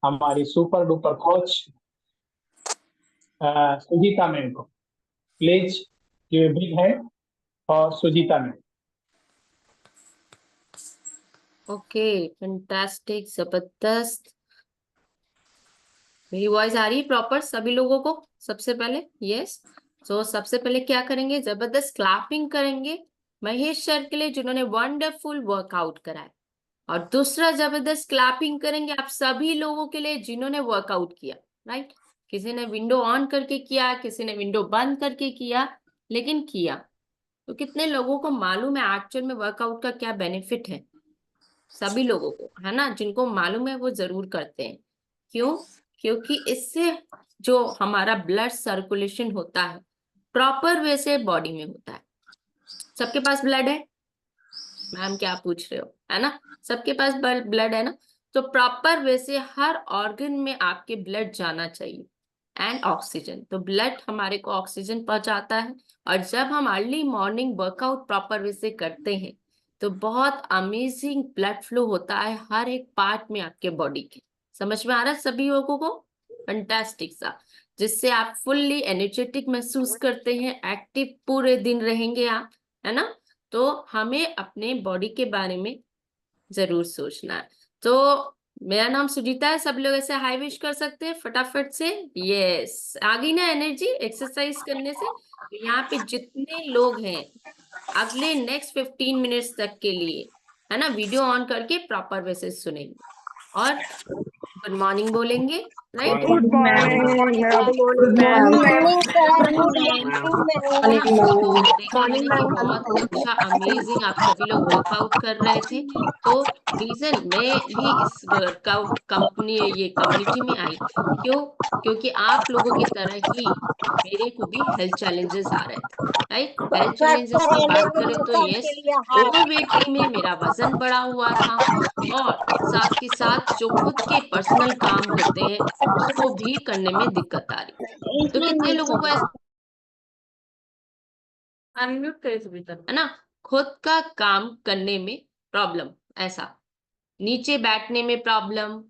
हमारी super duper coach Sujeeta ma'am को। Please give a big hand for Sujeeta ma'am. Okay, fantastic, जबरदस्त। मेरी voice आ रही है प्रॉपर सभी लोगों को? सबसे पहले यस। तो सबसे पहले क्या करेंगे, जबरदस्त क्लैपिंग करेंगे महेश सर के लिए जिन्होंने वंडरफुल वर्कआउट कराया। और दूसरा जबरदस्त क्लैपिंग करेंगे आप सभी लोगों के लिए जिन्होंने वर्कआउट किया। राइट, किसी ने विंडो ऑन करके किया, किसी ने विंडो बंद करके किया, लेकिन किया। तो कितने लोगों को मालूम है एक्चुअल में वर्कआउट का क्या बेनिफिट है? सभी लोगों को है ना, जिनको मालूम है वो जरूर करते हैं। क्यों? क्योंकि इससे जो हमारा ब्लड सर्कुलेशन होता है प्रॉपर वे से बॉडी में होता है। सबके पास ब्लड है? मैम क्या पूछ रहे हो, है ना? सबके पास ब्लड है ना? तो प्रॉपर वे से हर ऑर्गन में आपके ब्लड जाना चाहिए। एंड ऑक्सीजन, तो ब्लड हमारे को ऑक्सीजन पहुंचाता है। और जब हम early morning workout proper way से करते हैं तो बहुत अमेजिंग ब्लड फ्लो होता है हर एक पार्ट में आपके बॉडी के। समझ में आ रहा है सभी लोगों को? फंटास्टिक सा, जिससे आप फुल्ली एनर्जेटिक महसूस करते हैं, एक्टिव पूरे दिन रहेंगे आप, है ना? तो हमें अपने बॉडी के बारे में जरूर सोचना है। तो मेरा नाम सुजीता है, सब लोग ऐसे हाई विश कर सकते हैं फटाफट से। यस, आ गई ना एनर्जी एक्सरसाइज करने से? तो यहाँ पे जितने लोग हैं अगले नेक्स्ट 15 मिनट्स तक के लिए, है ना, वीडियो ऑन करके प्रॉपर वे से सुनेंगे और गुड मॉर्निंग बोलेंगे। Right, good morning. Good morning sir, good है ना? मॉर्निंग तो मैम। देखा मैंने कि बहुत अच्छा अमेजिंग आप सभी लोग वर्कआउट कर रहे थे। तो रीजन मैं भी इस वर्कआउट कंपनी ये कम्युनिटी में आई, क्यों? क्योंकि आप लोगों की तरह ही मेरे को भी हेल्थ चैलेंजेस आ रहे थे। Right, health sir challenges sir की बात एनर्जी करें तो सर के यस, लिए हाथ। ओवरवेट थी मैं, मेरा वजन बढ़ा हुआ था। और साथ के साथ जो खुद के पर्सनल काम होते हैं उसको भी करने में दिक्कत आ रही। तो इसमें कितने नहीं लोगों को सर। अनम्यूट करे सुविधा, है ना? खुद का काम करने में प्रॉब्लम, ऐसा नीचे बैठने में प्रॉब्लम,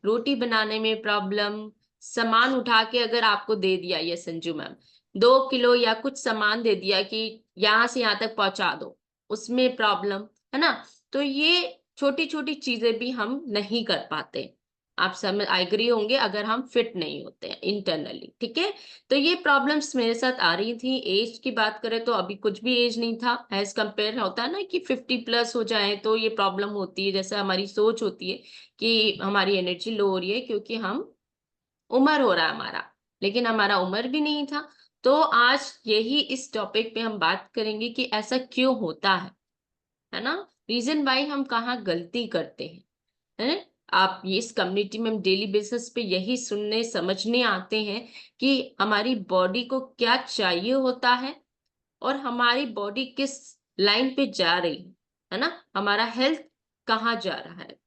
रोटी बनाने में प्रॉब्लम, सामान उठा के अगर आपको दे दिया ये संजू मैम 2 किलो या कुछ सामान दे दिया कि यहाँ से यहाँ तक पहुंचा दो, उसमें प्रॉब्लम, है ना? तो ये छोटी छोटी चीजें भी हम नहीं कर पाते। आप समझ एग्री होंगे अगर हम फिट नहीं होते हैं इंटरनली, ठीक है? तो ये प्रॉब्लम्स मेरे साथ आ रही थी। एज की बात करें तो अभी कुछ भी एज नहीं था एज कंपेयर, होता है ना कि 50+ हो जाए तो ये प्रॉब्लम होती है, जैसे हमारी सोच होती है कि हमारी एनर्जी लो हो रही है क्योंकि हम उम्र हो रहा है हमारा, लेकिन हमारा उम्र भी नहीं था। तो आज यही इस टॉपिक पे हम बात करेंगे कि ऐसा क्यों होता है ना? रीजन वाई हम कहाँ गलती करते हैं? आप ये इस कम्युनिटी में हम डेली बेसिस पे यही सुनने समझने आते हैं कि हमारी बॉडी को क्या चाहिए होता है और हमारी बॉडी किस लाइन पे जा रही है ना? हमारा हेल्थ कहाँ जा रहा है,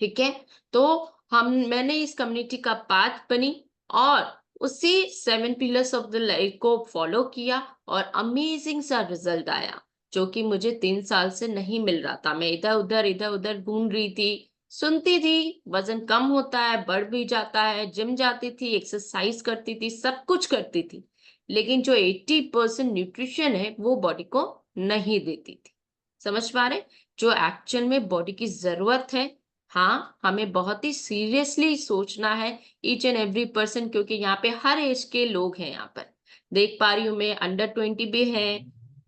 ठीक है? तो मैंने इस कम्युनिटी का पार्ट बनी और उसी 7 पिलर्स ऑफ द लाइफ को फॉलो किया और अमेजिंग सा रिजल्ट आया, जो कि मुझे 3 साल से नहीं मिल रहा था। मैं इधर उधर ढूंढ रही थी, सुनती थी वजन कम होता है, बढ़ भी जाता है, जिम जाती थी, एक्सरसाइज करती थी, सब कुछ करती थी, लेकिन जो 80% न्यूट्रिशन है वो बॉडी को नहीं देती थी। समझ पा रहे? जो एक्चुअल में बॉडी की जरूरत है। हाँ, हमें बहुत ही सीरियसली सोचना है ईच एंड एवरी पर्सन, क्योंकि यहाँ पे हर एज के लोग हैं। यहाँ पर देख पा रही हूँ मैं, अंडर 20 भी है,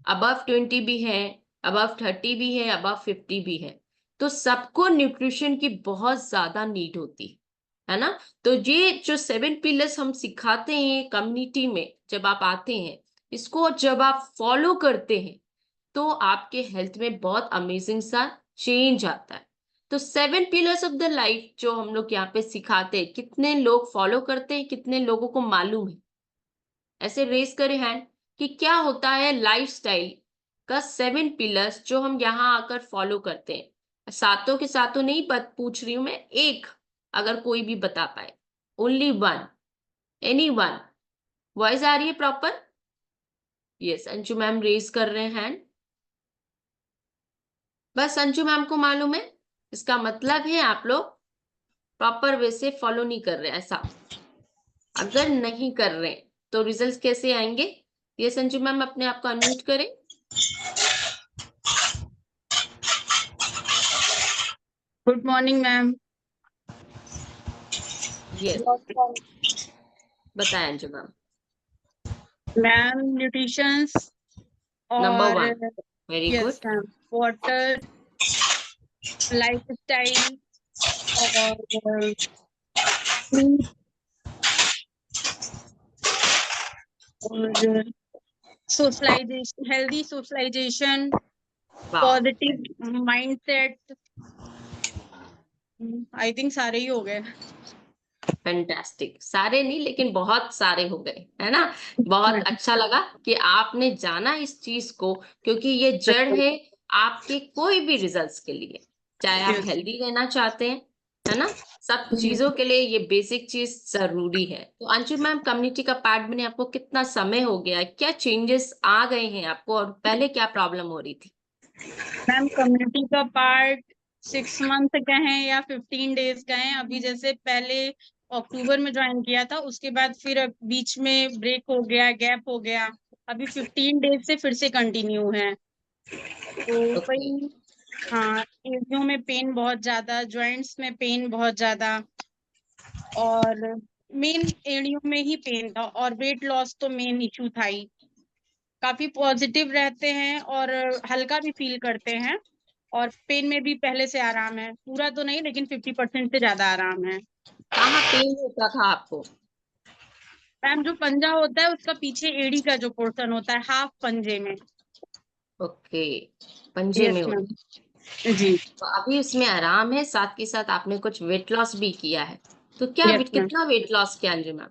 above 20 भी है, above 30 भी है, above 50 भी है। तो सबको न्यूट्रिशन की बहुत ज्यादा नीड होती है ना? तो ये जो 7 पिलर्स हम सिखाते हैं कम्युनिटी में, जब आप आते हैं, इसको जब आप फॉलो करते हैं तो आपके हेल्थ में बहुत अमेजिंग सा चेंज आता है। तो 7 पिलर्स ऑफ द लाइफ जो हम लोग यहाँ पे सिखाते हैं, कितने लोग फॉलो करते हैं, कितने लोगों को मालूम है? ऐसे रेस करे हैंड कि क्या होता है लाइफस्टाइल का 7 पिलर्स जो हम यहाँ आकर फॉलो करते हैं। सातों के सातों नहीं पूछ रही हूँ मैं, एक अगर कोई भी बता पाए, only one, any one. Voice आ रही है proper? Yes, Anshu ma'am raise कर रहे हैं हैंड। बस अंशु मैम को मालूम है, इसका मतलब है आप लोग प्रॉपर वे से फॉलो नहीं कर रहे, ऐसा अगर नहीं कर रहे तो रिजल्ट्स कैसे आएंगे? ये संजू मैम अपने आप को अनम्यूट करें। Good morning ma'am. यस, बताएं Anju ma'am. Ma'am nutritions number और 1, very yes good. Ma'am, water, lifestyle और sleep और socialization, healthy socialization, wow, positive mindset. I think सारे ही हो गए। फैंटास्टिक। सारे नहीं लेकिन बहुत सारे हो गए, है ना? बहुत अच्छा लगा कि आपने जाना इस चीज को, क्योंकि ये जड़ है आपके कोई भी रिजल्ट्स के लिए, चाहे आप हेल्दी रहना चाहते हैं, है ना? सब चीजों के लिए ये बेसिक चीज जरूरी है। तो अंशु मैम, कम्युनिटी का पार्ट बने आपको कितना समय हो गया है? क्या चेंजेस आ गए हैं आपको, और पहले क्या प्रॉब्लम हो रही थी? मैम कम्युनिटी का पार्ट 6 मंथ का है या 15 डेज का है। अभी जैसे पहले अक्टूबर में ज्वाइन किया था, उसके बाद फिर बीच में ब्रेक हो गया, गैप हो गया। अभी 15 डेज से फिर से कंटिन्यू है। तो ओके, वही, हाँ, एड़ियों में पेन बहुत ज्यादा, जॉइंट्स में पेन बहुत ज्यादा, और मेन एड़ियों में ही पेन था, और वेट लॉस तो मेन इशू था ही। काफी पॉजिटिव रहते हैं और हल्का भी फील करते हैं, और पेन में भी पहले से आराम है। पूरा तो नहीं, लेकिन 50% से ज्यादा आराम है। कहाँ पेन होता था आपको? मैम जो पंजा होता है उसका पीछे एड़ी का जो पोर्शन होता है, हाफ पंजे में। ओके, पंजे में यस होता। मैम जी। तो अभी उसमें आराम है, साथ के साथ आपने कुछ वेट लॉस भी किया है। तो क्या यस मैम। कितना वेट लॉस किया अंजू मैम?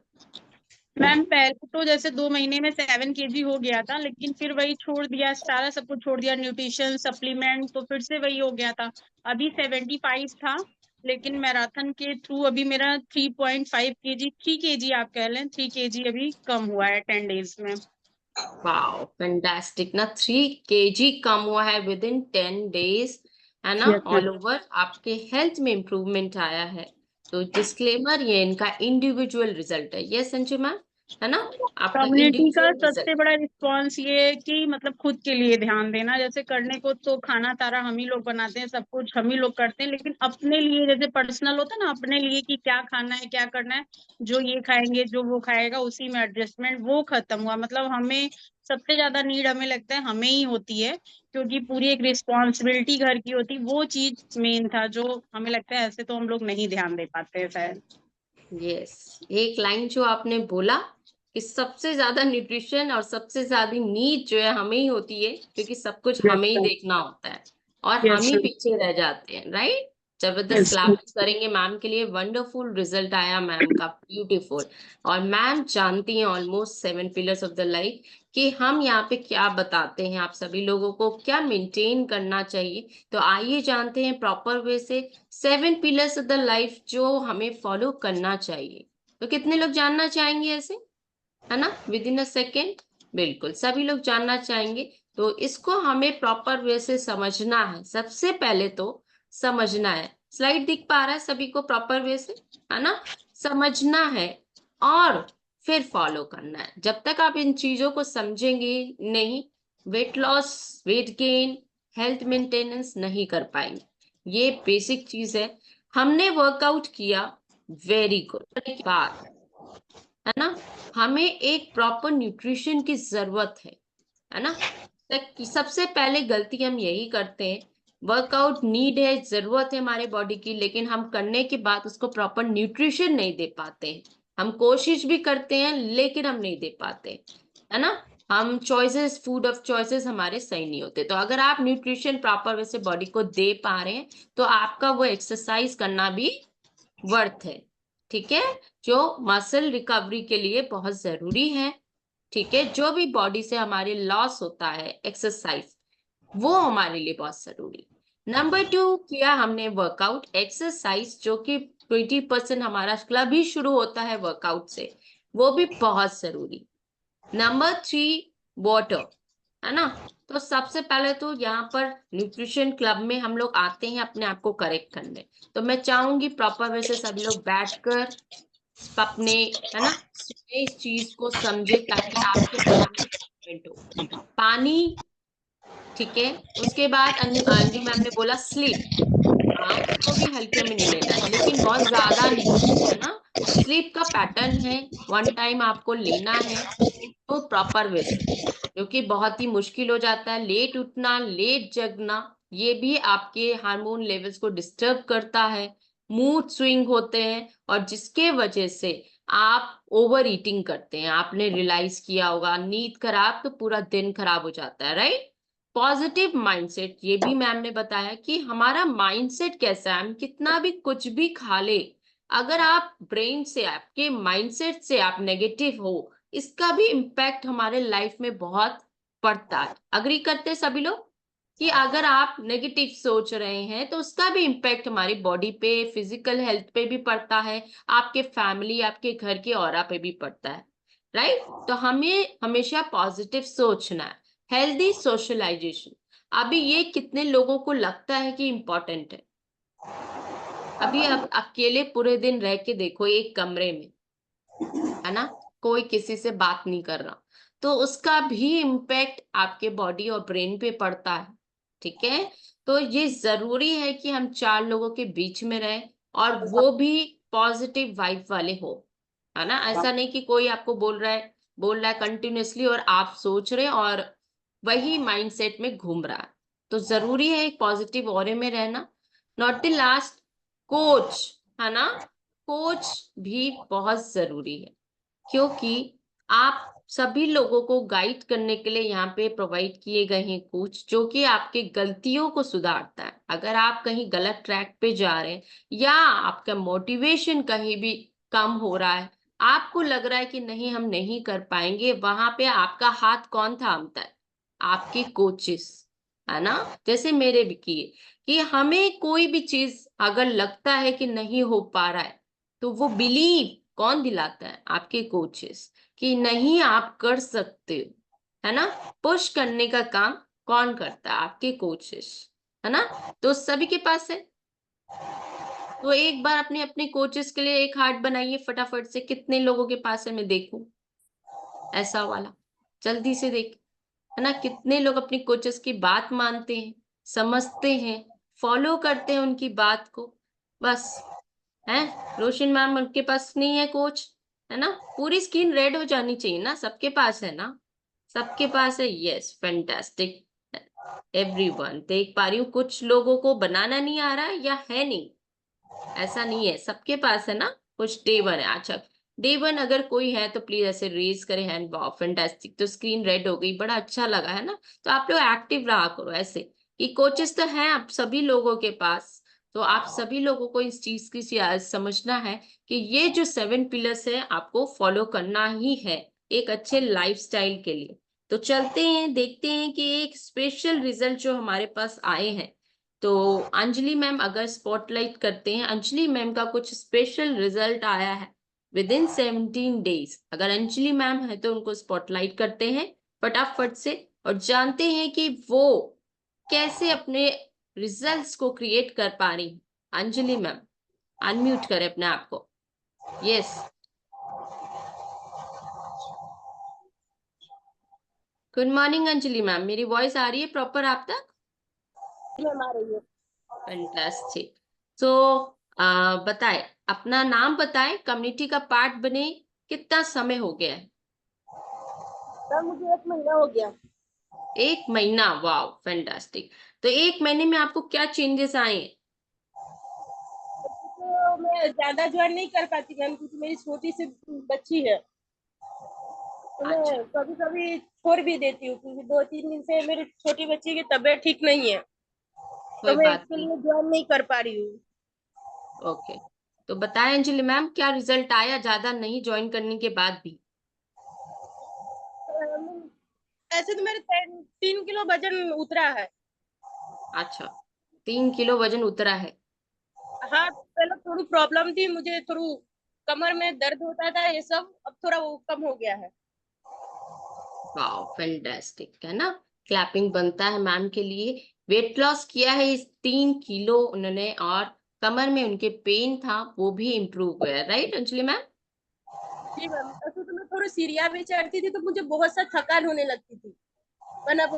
मैम पहले तो जैसे 2 महीने में 7 kg हो गया था, लेकिन फिर वही छोड़ दिया, सारा सब कुछ छोड़ दिया, न्यूट्रिशन सप्लीमेंट, तो फिर से वही हो गया था। अभी 75 था, लेकिन मैराथन के थ्रू अभी मेरा 3.5 kg, 3 kg आप कह लें, 3 kg अभी कम हुआ है 10 डेज में। वाओ, फैंटास्टिक ना, 3 kg कम हुआ है विद इन 10 डेज, है ना? Yes ma'am. ऑल ओवर आपके हेल्थ में इम्प्रूवमेंट आया है। तो डिस्क्लेमर, ये इनका इंडिविजुअल रिजल्ट है, ये संजू मैम, है ना? आपका कम्युनिटी का इंडिविजुअल सबसे रिजल्ट। बड़ा रिस्पॉन्स ये है कि मतलब खुद के लिए ध्यान देना। जैसे करने को तो खाना तारा हम ही लोग बनाते हैं, सब कुछ हम ही लोग करते हैं, लेकिन अपने लिए जैसे पर्सनल होता है ना, अपने लिए कि क्या खाना है, क्या करना है, जो ये खाएंगे, जो वो खाएगा, उसी में एडजस्टमेंट, वो खत्म हुआ। मतलब हमें सबसे ज्यादा नीड हमें लगता है हमें ही होती है, क्योंकि पूरी एक रिस्पॉन्सिबिलिटी घर की होती, वो चीज मेन था जो हमें लगता है ऐसे तो हम लोग नहीं ध्यान दे पाते हैं शायद। यस, एक लाइन जो आपने बोला कि सबसे ज्यादा न्यूट्रिशन और सबसे ज्यादा नीड जो है हमें ही होती है, क्योंकि सब कुछ यस हमें ही सर। देखना होता है, और हम यस ही सर। पीछे रह जाते हैं, राइट? जबरदस्त यस। क्लैप करेंगे मैम के लिए। वंडरफुल रिजल्ट आया मैम का, ब्यूटीफुल। और मैम जानती हैं almost 7 pillars of the life, कि हम यहाँ पे क्या बताते हैं आप सभी लोगों को, क्या मेंटेन करना चाहिए। तो आइए जानते हैं प्रॉपर वे से 7 पिलर्स ऑफ द लाइफ जो हमें फॉलो करना चाहिए। तो कितने लोग जानना चाहेंगे ऐसे, है ना, विद इन अ सेकेंड? बिल्कुल सभी लोग जानना चाहेंगे। तो इसको हमें प्रॉपर वे से समझना है। सबसे पहले तो समझना है, स्लाइड दिख पा रहा है सभी को प्रॉपर वे से, है ना? समझना है और फिर फॉलो करना है। जब तक आप इन चीजों को समझेंगे नहीं, weight loss, weight gain, health maintenance नहीं कर पाएंगे। ये बेसिक चीज है। हमने वर्कआउट किया, वेरी गुड, बात है ना? हमें एक प्रॉपर न्यूट्रिशन की जरूरत है ना? सबसे पहले गलती हम यही करते हैं, वर्कआउट नीड है, जरूरत है हमारे बॉडी की, लेकिन हम करने के बाद उसको प्रॉपर न्यूट्रिशन नहीं दे पाते हैं। हम कोशिश भी करते हैं लेकिन हम नहीं दे पाते, है ना? हम चॉइसेस, फूड ऑफ चॉइसेस हमारे सही नहीं होते। तो अगर आप न्यूट्रिशन प्रॉपर वैसे बॉडी को दे पा रहे हैं, तो आपका वो एक्सरसाइज करना भी वर्थ है, ठीक है? जो मसल रिकवरी के लिए बहुत जरूरी है, ठीक है? जो भी बॉडी से हमारे लॉस होता है एक्सरसाइज, वो हमारे लिए बहुत जरूरी। नंबर 2, किया हमने वर्कआउट, एक्सरसाइज जो कि 20% हमारा क्लब ही शुरू होता है वर्कआउट से, वो भी बहुत जरूरी। नंबर 3, वाटर, है ना। तो सबसे पहले तो यहाँ पर न्यूट्रिशन क्लब में हम लोग आते हैं अपने आप को करेक्ट करने। तो मैं चाहूंगी प्रॉपर वे से सभी लोग बैठकर अपने, है ना, इस चीज को समझे ताकि आपके improvement हो। पानी, ठीक है। उसके बाद अंजू मैम ने बोला स्लीप, हाँ उसको भी हल्के में नहीं लेना है, लेकिन बहुत ज्यादा नहीं, है ना। स्लीप का पैटर्न है, 1 टाइम आपको लेना है, तो प्रॉपर वे से, क्योंकि बहुत ही मुश्किल हो जाता है लेट उठना लेट जगना। ये भी आपके हार्मोन लेवल्स को डिस्टर्ब करता है, मूड स्विंग होते हैं, और जिसके वजह से आप ओवर ईटिंग करते हैं। आपने रियलाइज किया होगा, नींद खराब तो पूरा दिन खराब हो जाता है, राइट। पॉजिटिव माइंडसेट, ये भी मैम ने बताया कि हमारा माइंडसेट कैसा है, हम कितना भी कुछ भी खा ले, अगर आप ब्रेन से, आपके माइंडसेट से आप नेगेटिव हो, इसका भी इम्पैक्ट हमारे लाइफ में बहुत पड़ता है। अग्री करते हैं सभी लोग कि अगर आप नेगेटिव सोच रहे हैं तो उसका भी इम्पैक्ट हमारी बॉडी पे, फिजिकल हेल्थ पे भी पड़ता है, आपके फैमिली, आपके घर के ऑरा पे भी पड़ता है, राइट। तो हमें हमेशा पॉजिटिव सोचना है। हेल्दी सोशलाइजेशन, अभी ये कितने लोगों को लगता है कि इम्पोर्टेंट है। अभी आप अकेले पूरे दिन रह के देखो एक कमरे में, है ना, कोई किसी से बात नहीं कर रहा, तो उसका भी इम्पैक्ट आपके बॉडी और ब्रेन पे पड़ता है, ठीक है। तो ये जरूरी है कि हम 4 लोगों के बीच में रहें, और वो भी पॉजिटिव वाइब वाले हो, है ना। ऐसा नहीं कि कोई आपको बोल रहा है कंटिन्यूअसली और आप सोच रहे और वही माइंडसेट में घूम रहा है। तो जरूरी है एक पॉजिटिव ऑरे में रहना। नॉट द लास्ट, कोच, है ना, कोच भी बहुत जरूरी है, क्योंकि आप सभी लोगों को गाइड करने के लिए यहाँ पे प्रोवाइड किए गए हैं कोच, जो कि आपके गलतियों को सुधारता है। अगर आप कहीं गलत ट्रैक पे जा रहे हैं, या आपका मोटिवेशन कहीं भी कम हो रहा है, आपको लग रहा है कि नहीं हम नहीं कर पाएंगे, वहां पे आपका हाथ कौन थामता है? आपके कोचेस, है ना। जैसे मेरे भी किए, कि हमें कोई भी चीज अगर लगता है कि नहीं हो पा रहा है, तो वो बिलीव कौन दिलाता है? आपके कोचेस, कि नहीं आप कर सकते हो, है ना। पुश करने का काम कौन करता है? आपके कोचेस, है ना। तो सभी के पास है, तो एक बार अपने अपने कोचेस के लिए एक हार्ट बनाइए फटाफट से। कितने लोगों के पास है, मैं देखूं ऐसा वाला, जल्दी से देख, है ना। कितने लोग अपने कोचेस की बात मानते हैं, समझते हैं, फॉलो करते हैं उनकी बात को, बस। है रोशन मैम, उनके पास नहीं है कोच, है ना। पूरी स्क्रीन रेड हो जानी चाहिए ना, सबके पास है ना, सबके पास है। यस, फैंटास्टिक, एवरीवन देख पा रही हूँ। कुछ लोगों को बनाना नहीं आ रहा है या है नहीं, ऐसा नहीं है, सबके पास है ना। कुछ डे 1 है, अच्छा। डे 1 अगर कोई है तो प्लीज ऐसे रेज करें हैंड। वाओ फैंटास्टिक, तो स्क्रीन रेड हो गई, बड़ा अच्छा लगा, है ना। तो आप लोग एक्टिव रहा करो ऐसे, कि कोचेस तो हैं आप सभी लोगों के पास। तो आप सभी लोगों को इस चीज की समझना है कि ये जो 7 पिलर्स है आपको फॉलो करना ही है एक अच्छे लाइफस्टाइल के लिए। तो चलते हैं, देखते हैं कि एक स्पेशल रिजल्ट जो हमारे पास आए हैं। तो अंजलि मैम अगर स्पॉटलाइट करते हैं, अंजलि मैम का कुछ स्पेशल रिजल्ट आया है विद इन 17 डेज। अगर अंजलि मैम है तो उनको स्पॉटलाइट करते हैं फटाफट से, और जानते हैं कि वो कैसे अपने रिजल्ट्स को क्रिएट कर पा रही हैं। अंजलि मैम अनम्यूट करें अपने आप को। Yes, good morning Anjali ma'am, मेरी वॉइस आ रही है प्रॉपर आप तक? मैम आ रही है। फैंटास्टिक। तो बताए, अपना नाम बताएं, कम्युनिटी का पार्ट बने, कितना समय हो गया है? मैम मुझे 1 महीना हो गया। 1 महीना, वाओ फैंटास्टिक। तो 1 महीने में आपको क्या चेंजेस आए हैं? तो मैं ज्यादा ज्वाइन नहीं कर पाती मैम, क्योंकि मेरी छोटी सी बच्ची है, तो अच्छा, मैं कभी कभी छोड़ भी देती हूँ, क्योंकि 2-3 दिन से मेरी छोटी बच्ची की तबीयत ठीक नहीं है, तो कोई मैं बात इसके नहीं, लिए ज्वाइन नहीं कर पा रही हूँ। ओके। तो बताएं अंजलि मैम, क्या रिजल्ट आया ज्यादा नहीं ज्वाइन करने के बाद भी? ऐसे तो मेरे 3 किलो वजन उतरा है। अच्छा, 3 किलो वजन उतरा है। हाँ, पहले थोड़ी प्रॉब्लम थी, मुझे थोड़ी कमर में दर्द होता था ये सब, अब थोड़ा वो कम हो गया है। वाओ फैंटास्टिक, है ना। क्लैपिंग बनता है मैम के लिए। वेट लॉस किया है इस 3 किलो उन्होंने, और कमर में उनके पेन था वो भी इम्प्रूव हुआ है, राइट अंजलि मैम? जी मैम, ऐसे तो मैं थोड़ी सीढ़ियाँ भी चढ़ती थी तो मुझे बहुत सा थकान होने लगती थी, पर अब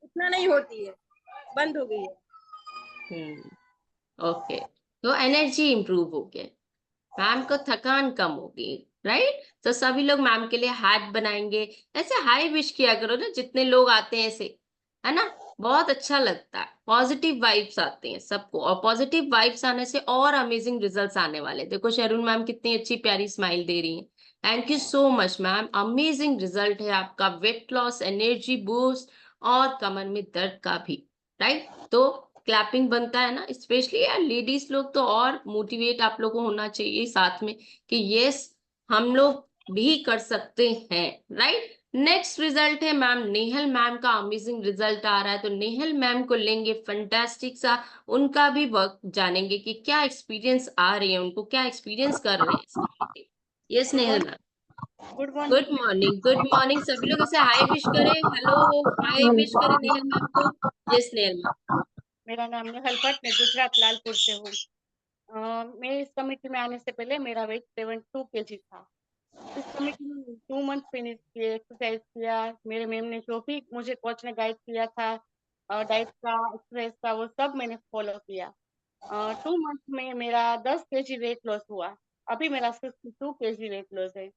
इतना नहीं होती है, बंद हो गई है। ओके, तो एनर्जी इम्प्रूव हो गया, मैम को थकान कम होगी, राइट? तो सभी लोग मैम के लिए हार्ट बनाएंगे, ऐसे हाई विश किया करो ना जितने लोग आते हैं ऐसे, है ना? बहुत अच्छा लगता है, पॉजिटिव वाइब्स आते हैं सबको, और पॉजिटिव वाइब्स आने से और अमेजिंग रिजल्ट्स आने वाले। देखो शरून मैम कितनी अच्छी प्यारी स्माइल दे रही है। Thank you so much ma'am, amazing result है आपका, वेट लॉस, एनर्जी बूस्ट और कमर में दर्द का भी, राइट? तो क्लैपिंग बनता है ना, स्पेशली यार लेडीज लोग तो और मोटिवेट आप लोगों को होना चाहिए साथ में कि यस हम लोग भी कर सकते हैं, राइट? नेक्स्ट रिजल्ट है मैम नेहल मैम का, अमेजिंग रिजल्ट आ रहा है, तो नेहल मैम को लेंगे, फंटास्टिक सा उनका भी वर्क जानेंगे कि क्या एक्सपीरियंस आ रही है उनको, क्या एक्सपीरियंस कर रहे हैं। Yes Nehal ma'am, good morning. Good morning, good morning. सभी लोग ऐसे हाई विश करें, हेलो हाई विश करें नेहल मैम को। Yes Nehal ma'am. मेरा नाम नेहल भट्ट, मैं गुजरात लालपुर से हूँ। मैं इस कमेटी में आने से पहले मेरा वेट 72 kg था। इस कमेटी में 2 मंथ फिनिश किए, एक्सरसाइज किया, मेरे मैम ने जो भी मुझे कोच ने गाइड किया था, डाइट का, एक्सरसाइज का, वो सब मैंने फॉलो किया। 2 मंथ में मेरा 10 kg वेट लॉस हुआ। अभी मेरा 62 kg वेट लॉस है।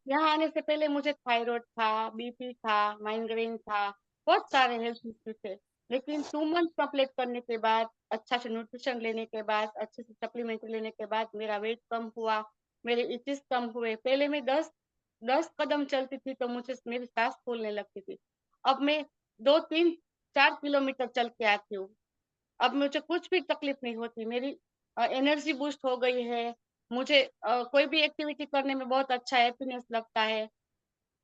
यहाँ आने से पहले मुझे थायराइड था, बीपी था, माइग्रेन था, बहुत सारे हेल्थ इश्यू थे। लेकिन 2 मंथ कंप्लीट करने के बाद, अच्छा से न्यूट्रिशन लेने के बाद, अच्छे से सप्लीमेंट लेने के बाद मेरा वेट कम हुआ, मेरे इचिस कम हुए। पहले मैं 10 कदम चलती थी तो मुझे मेरी सांस फूलने लगती थी। अब मैं 2, 3, 4 किलोमीटर चल के आती हूँ। अब मुझे कुछ भी तकलीफ नहीं होती, मेरी एनर्जी बूस्ट हो गई है। मुझे कोई भी एक्टिविटी करने में बहुत अच्छा हैप्पीनेस लगता है।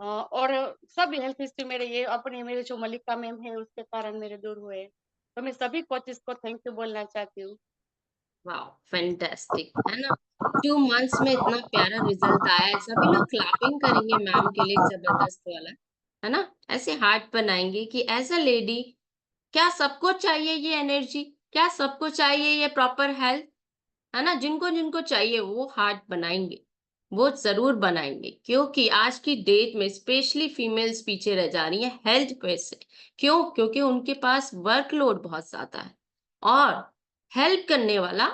और सब हेल्थ इश्यू मेरे ये अपने मेरे जो मल्लिका मैम है उसके कारण मेरे दूर हुए। तो मैं सभी कोचेस को थैंक यू बोलना चाहती हूँ। वाओ फैंटास्टिक, है ना? 2 मंथ्स में इतना प्यारा रिजल्ट आया है। सभी लोग क्लैपिंग करेंगे मैम के लिए, जबरदस्त वाला, है ना? ऐसे हार्ट बनाएंगे कि एज अ लेडी क्या सबको चाहिए ये एनर्जी, क्या सबको चाहिए ये प्रॉपर हेल्थ, है ना? जिनको जिनको चाहिए वो हार्ट बनाएंगे, वो जरूर बनाएंगे, क्योंकि आज की डेट में स्पेशली फीमेल्स पीछे रह जा रही हैं हेल्थ पे से। क्यों? क्योंकि उनके पास वर्कलोड बहुत ज्यादा है और हेल्प करने वाला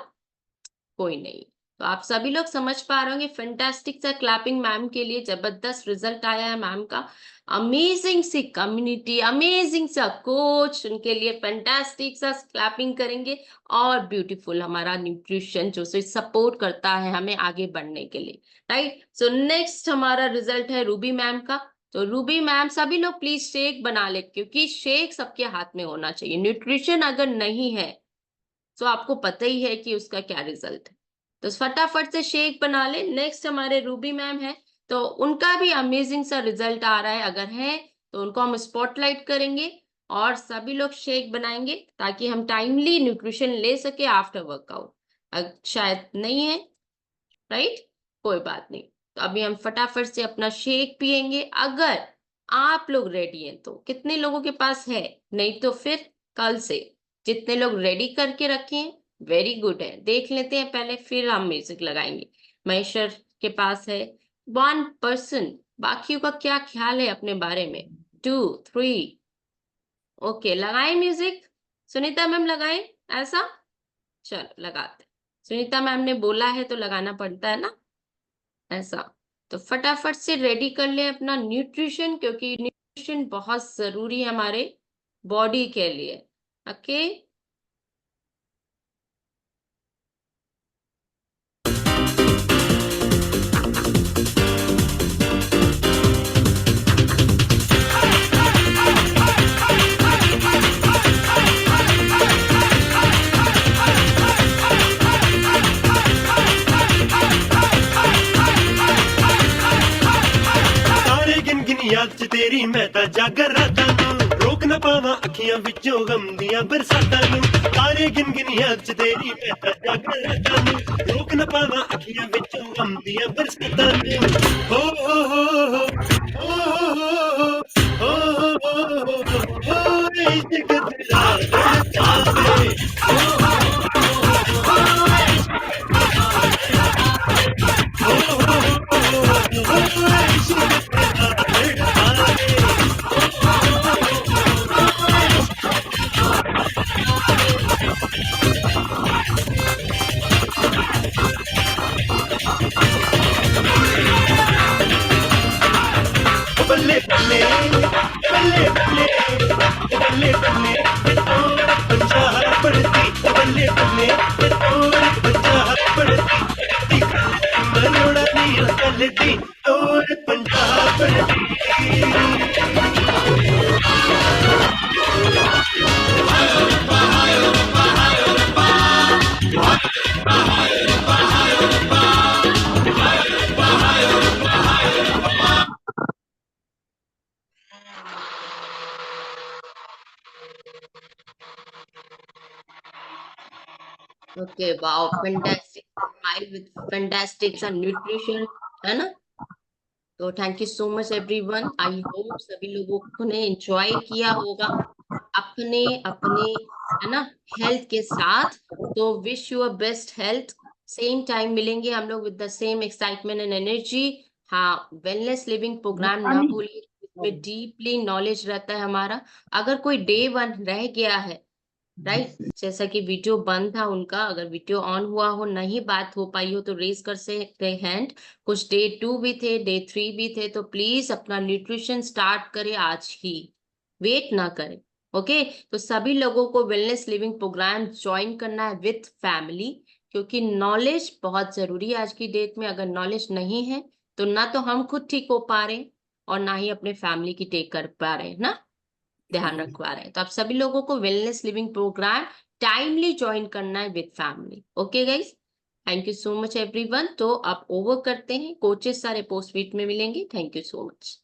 कोई नहीं। तो आप सभी लोग समझ पा रहे होंगे, फैंटास्टिक सा क्लैपिंग मैम के लिए, जबरदस्त रिजल्ट आया है मैम का। अमेजिंग सी कम्युनिटी, अमेजिंग सा कोच, उनके लिए फैंटास्टिक सा क्लैपिंग करेंगे। और ब्यूटीफुल हमारा न्यूट्रिशन जो से सपोर्ट करता है हमें आगे बढ़ने के लिए, राइट? सो नेक्स्ट हमारा रिजल्ट है रूबी मैम का। तो रूबी मैम, सभी लोग प्लीज शेक बना ले, क्योंकि शेक सबके हाथ में होना चाहिए। न्यूट्रिशन अगर नहीं है तो आपको पता ही है कि उसका क्या रिजल्ट है, तो फटाफट से शेक बना ले। नेक्स्ट हमारे रूबी मैम है, तो उनका भी अमेजिंग सा रिजल्ट आ रहा है। अगर है तो उनको हम स्पॉटलाइट करेंगे और सभी लोग शेक बनाएंगे ताकि हम टाइमली न्यूट्रिशन ले सके आफ्टर वर्कआउट। शायद नहीं है, राइट? कोई बात नहीं, तो अभी हम फटाफट से अपना शेक पियेंगे। अगर आप लोग रेडी हैं तो, कितने लोगों के पास है? नहीं तो फिर कल से जितने लोग रेडी करके रखे हैं वेरी गुड है, देख लेते हैं पहले फिर हम म्यूजिक लगाएंगे। महेश्वर के पास है 1%, बाकियों का क्या ख्याल है अपने बारे में? 2, 3, ओके लगाएं म्यूजिक। सुनीता मैम लगाएं ऐसा, चलो लगाते हैं। सुनीता मैम ने बोला है तो लगाना पड़ता है ना ऐसा। तो फटाफट से रेडी कर ले अपना न्यूट्रिशन, क्योंकि न्यूट्रिशन बहुत जरूरी है हमारे बॉडी के लिए। ओके, तारे गिन गिन याद च तेरी मैं तां जागर रातां नूं, रोक ना पावां अखियां विचों गम दियां बरसातां नूं। तारे गिन गिन याद च तेरी मैं तां जागर रातां नूं, रोक ना पावां अखियां विचों गम दियां बरसातां नूं। हो हो हो हो हो हो हो हो इश्क तेरा धड़का दे बल्ले बल्ले बल्ले बल्ले बल्ले बल्ले तोड़ पंजाह पड़ती बल्ले बल्ले तोड़ पंजाह पड़ती मरोड़ा नी गलती तोड़ पंजाह पड़ती Okay, wow, fantastic smile with fantastic and nutrition, है ना? तो thank you so much everyone. I hope सभी लोगों ने एंजॉय किया होगा अपने अपने, है ना, हेल्थ के साथ। तो wish you a best health. Same time मिलेंगे हम लोग with the same excitement and energy. हाँ, वेलनेस लिविंग प्रोग्राम ना भूलिए, इसमें डीपली नॉलेज रहता है हमारा। अगर कोई डे 1 रह गया है, राइट, जैसा कि वीडियो बंद था उनका, अगर वीडियो ऑन हुआ हो, नहीं बात हो पाई हो तो रेज कर सकते हैंड। कुछ डे 2 भी थे, डे 3 भी थे, तो प्लीज अपना न्यूट्रिशन स्टार्ट करें आज ही, वेट ना करें। ओके, तो सभी लोगों को वेलनेस लिविंग प्रोग्राम ज्वाइन करना है विथ फैमिली, क्योंकि नॉलेज बहुत जरूरी है आज की डेट में। अगर नॉलेज नहीं है तो ना तो हम खुद ठीक हो पा रहे और ना ही अपने फैमिली की टेक कर पा रहे, ना ध्यान रखवा रहे हैं। तो आप सभी लोगों को wellness living program timely join करना है with family. Okay guys, thank you so much everyone. तो आप ओवर करते हैं, कोचेस सारे पोस्ट वीट में मिलेंगे। Thank you so much.